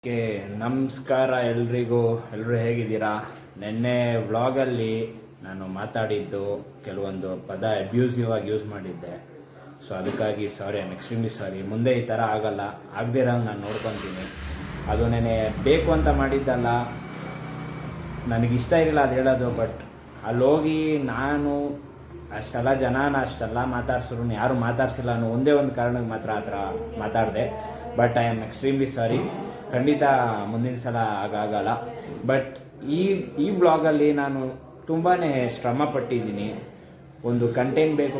Okay, ನಮಸ್ಕಾರ ಎಲ್ರಿಗೂ. ಎಲ್ಲರೂ ಹೇಗಿದ್ದೀರಾ? ನಿನ್ನೆ ವ್ಲಾಗಲ್ಲಿ ನಾನು ಮಾತಾಡಿದ್ದು ಕೆಲವೊಂದು ಪದ ಅಬ್ಯೂಸಿವ್ ಆಗಿ ಯೂಸ್ ಮಾಡಿದ್ದೆ. ಸೊ ಅದಕ್ಕಾಗಿ ಸಾರಿ, ಐ ಆಮ್ ಎಕ್ಸ್ಟ್ರೀಮ್ಲಿ ಸಾರಿ. ಮುಂದೆ ಈ ಥರ ಆಗಲ್ಲ, ಆಗದಿರಂಗೆ ನಾನು ನೋಡ್ಕೊತೀನಿ. ಅದು ನೆನೆ ಬೇಕು ಅಂತ ಮಾಡಿದ್ದಲ್ಲ, ನನಗಿಷ್ಟ ಇರಲಿಲ್ಲ ಅದು ಹೇಳೋದು. ಬಟ್ ಅಲ್ಲಿ ಹೋಗಿ ನಾನು ಅಷ್ಟೆಲ್ಲ ಜನನ ಅಷ್ಟೆಲ್ಲ ಮಾತಾಡ್ಸಿದ್ರು ಯಾರು ಮಾತಾಡ್ಸಿಲ್ಲ ಅನ್ನೋ ಒಂದೇ ಒಂದು ಕಾರಣಕ್ಕೆ ಮಾತ್ರ ಆ ಥರ ಮಾತಾಡಿದೆ. But I am extremely sorry. ಖಂಡಿತ ಮುಂದಿನ ಸಲ ಆಗಾಗಲ್ಲ. ಬಟ್ ಈ ವ್ಲಾಗಲ್ಲಿ ನಾನು ತುಂಬಾ ಶ್ರಮ ಪಟ್ಟಿದ್ದೀನಿ. ಒಂದು ಕಂಟೆಂಟ್ ಬೇಕು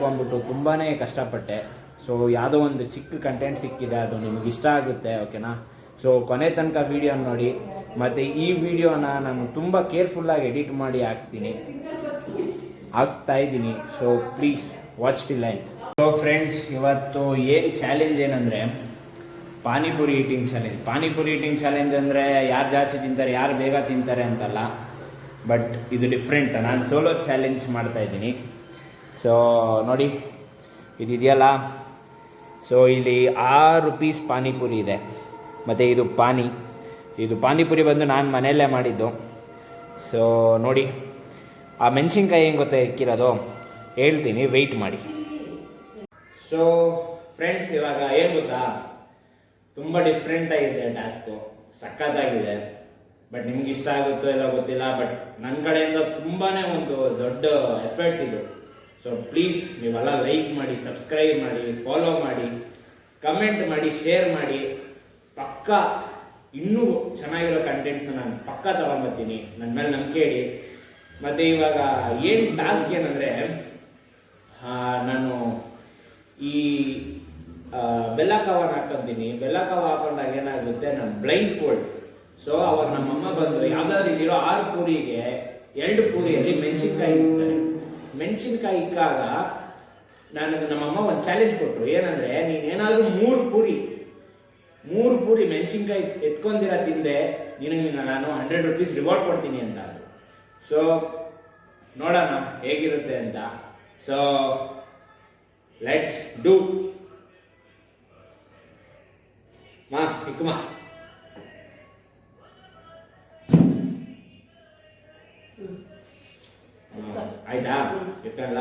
ಅಂದ್ಬಿಟ್ಟು ತುಂಬಾ ಕಷ್ಟಪಟ್ಟೆ. ಸೊ ಯಾವುದೋ ಒಂದು ಚಿಕ್ಕ ಕಂಟೆಂಟ್ ಸಿಕ್ಕಿದೆ, ಅದು ನಿಮಗೆ ಇಷ್ಟ ಆಗುತ್ತೆ, ಓಕೆನಾ? ಸೊ ಕೊನೆ ತನಕ ವೀಡಿಯೋ ನೋಡಿ. ಮತ್ತು ಈ ವಿಡಿಯೋನ ನಾನು ತುಂಬ ಕೇರ್ಫುಲ್ಲಾಗಿ ಎಡಿಟ್ ಮಾಡಿ ಹಾಕ್ತಾಯಿದ್ದೀನಿ. So please watch till end. So friends, ಇವತ್ತು ಏನು ಚಾಲೆಂಜ್ ಏನಂದರೆ panipuri eating challenge. Panipuri eating challenge ಅಂದರೆ ಯಾರು ಜಾಸ್ತಿ ತಿಂತಾರೆ, ಯಾರು ಬೇಗ ತಿಂತಾರೆ ಅಂತಲ್ಲ. ಬಟ್ ಇದು ಡಿಫ್ರೆಂಟ್. ನಾನು ಸೋಲೋ ಚಾಲೆಂಜ್ ಮಾಡ್ತಾಯಿದ್ದೀನಿ. ಸೊ ನೋಡಿ, ಇದಿದೆಯಲ್ಲ, ಸೊ ಇಲ್ಲಿ 6 ರೂಪೀಸ್ ಪಾನಿಪುರಿ ಇದೆ. ಮತ್ತು ಇದು ಪಾನಿಪುರಿ ಬಂದು ನಾನು ಮನೆಯಲ್ಲೇ ಮಾಡಿದ್ದು. ಸೊ ನೋಡಿ, ಆ ಮೆಣಸಿನ್ಕಾಯಿ ಹೆಂಗೆ ಗೊತ್ತಾ ಇಕ್ಕಿರೋದು, ಹೇಳ್ತೀನಿ, ವೆಯ್ಟ್ ಮಾಡಿ. ಸೊ ಫ್ರೆಂಡ್ಸ್, ಇವಾಗ ಏನು ಗೊತ್ತಾ, ತುಂಬ ಡಿಫ್ರೆಂಟಾಗಿದೆ ಟಾಸ್ಕು, ಸಖತ್ತಾಗಿದೆ. ಬಟ್ ನಿಮ್ಗೆ ಇಷ್ಟ ಆಗುತ್ತೋ ಇಲ್ಲ ಗೊತ್ತಿಲ್ಲ. ಬಟ್ ನನ್ನ ಕಡೆಯಿಂದ ತುಂಬಾ ಒಂದು ದೊಡ್ಡ ಎಫರ್ಟ್ ಇದು. ಸೊ ಪ್ಲೀಸ್ ನೀವೆಲ್ಲ ಲೈಕ್ ಮಾಡಿ, ಸಬ್ಸ್ಕ್ರೈಬ್ ಮಾಡಿ, ಫಾಲೋ ಮಾಡಿ, ಕಮೆಂಟ್ ಮಾಡಿ, ಶೇರ್ ಮಾಡಿ. ಪಕ್ಕ ಇನ್ನೂ ಚೆನ್ನಾಗಿರೋ ಕಂಟೆಂಟ್ಸ್ನ ನಾನು ಪಕ್ಕ ತಗೊಂಡ್ಬರ್ತೀನಿ. ನನ್ನ ಮೇಲೆ ನಂಬಿಕೆ ಇಡಿ. ಮತ್ತು ಇವಾಗ ಏನು ಟಾಸ್ಕ್ ಏನಂದರೆ, ನಾನು ಈ ಬೆಲ್ಲ ಕವರ್ ಹಾಕೊಂತೀನಿ. ಬೆಲ್ಲ ಕವರ್ ಹಾಕೊಂಡಾಗ ಏನಾಗುತ್ತೆ, ನಾನು ಬ್ಲೈಂಡ್ ಫೋಲ್ಡ್. ಸೊ ಅವಾಗ ನಮ್ಮಮ್ಮ ಬಂದು ಯಾವುದಾದ್ರು ಇಲ್ಲಿರೋ 6 ಪೂರಿಗೆ 2 ಪೂರಿಯಲ್ಲಿ ಮೆಣಸಿನ್ಕಾಯಿ ಇಕ್ತಾರೆ. ಮೆಣಸಿನ್ಕಾಯಿ ಇಕ್ಕಾಗ ನಮ್ಮಮ್ಮ ಒಂದು ಚಾಲೆಂಜ್ ಕೊಟ್ಟರು. ಏನಂದರೆ, ನೀನೇನಾದರೂ 3 ಪೂರಿ ಮೆಣಸಿನ್ಕಾಯಿ ಎತ್ಕೊಂದಿರ ತಿಂದೆ, ನಿನಗೆ ನಾನು 100 ರೂಪೀಸ್ ರಿವಾರ್ಡ್ ಕೊಡ್ತೀನಿ ಅಂತ. ಸೊ ನೋಡೋಣ ಹೇಗಿರುತ್ತೆ ಅಂತ. So let's do. ಇಕ್ಕಮ್ಮ ಆಯ್ತಾ? ಎತ್ಕೊಳ್ಳ.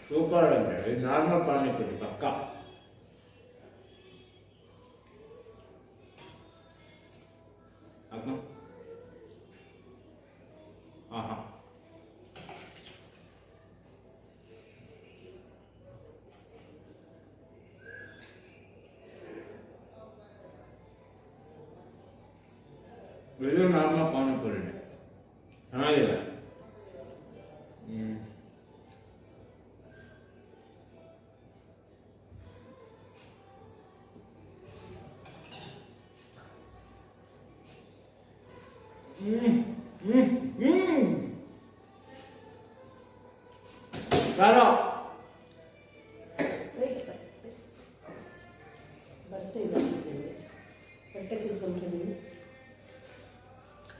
ಸೂಪರ್ ಅಂದರೆ ಇದು ನಾರ್ಮಲ್ ಪಾನಿಪುರಿ ಪಕ್ಕ. ಹಾಂ ಇದು ನಾರ್ಮಲ್ ಪಾನಿಪುರಿನೇ, ಚೆನ್ನಾಗಿದೆ.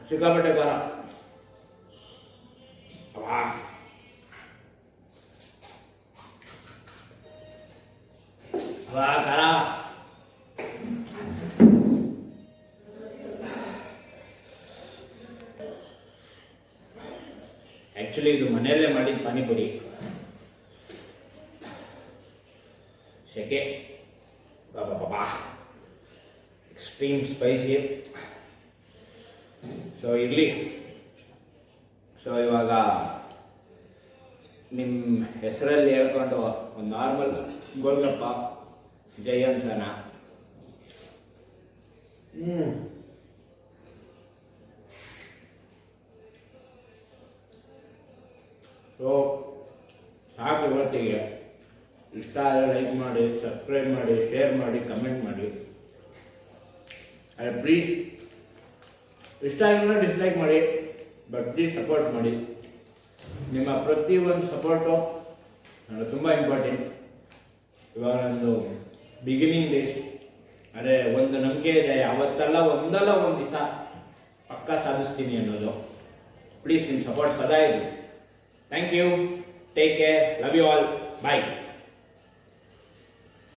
ಸಿಕ್ಕಾಪಟ್ಟೆ ಖಾರ. ಖಾರ. ಆ್ಯಕ್ಚುಲಿ ಇದು ಮನೆಯಲ್ಲೇ ಮಾಡಿದ ಪಾನಿಪುರಿ. ಶೆಕೆ ಬಾಬಾ, ಎಕ್ಸ್ಟ್ರೀಮ್ ಸ್ಪೈಸಿ. ಸೊ ಇರಲಿ. ಸೊ ಇವಾಗ ನಿಮ್ಮ ಹೆಸರಲ್ಲಿ ಹೇಳ್ಕೊಂಡು ಒಂದು ನಾರ್ಮಲ್ ಗೋಲ್ಗಪ್ಪ ಜೈ ಅನ್ಸೋಣ. ಸೊ ಸಾಕು ಇವತ್ತಿಗೆ. ಇಷ್ಟ ಆದರೆ ಲೈಕ್ ಮಾಡಿ, ಸಬ್ಸ್ಕ್ರೈಬ್ ಮಾಡಿ, ಶೇರ್ ಮಾಡಿ, ಕಮೆಂಟ್ ಮಾಡಿ. ಪ್ಲೀಸ್ ಇಷ್ಟ ಆಗಿಲ್ಲ ಡಿಸ್ಲೈಕ್ ಮಾಡಿ, ಬಟ್ ಪ್ಲೀಸ್ ಸಪೋರ್ಟ್ ಮಾಡಿ. ನಿಮ್ಮ ಪ್ರತಿಯೊಂದು ಸಪೋರ್ಟು ನನಗೆ ತುಂಬ ಇಂಪಾರ್ಟೆಂಟ್. ಇವಾಗ ಒಂದು ಬಿಗಿನಿಂಗ್ ಡೇಸ್, ಅದೇ ಒಂದು ನಂಬಿಕೆ ಇದೆ, ಅವತ್ತೆಲ್ಲ ಒಂದಲ್ಲ ಒಂದು ದಿವಸ ಪಕ್ಕ ಸಾಧಿಸ್ತೀನಿ ಅನ್ನೋದು. ಪ್ಲೀಸ್ ನಿಮ್ಮ ಸಪೋರ್ಟ್ ಸದಾ ಇರಲಿ. Thank you, take care, love you all, bye.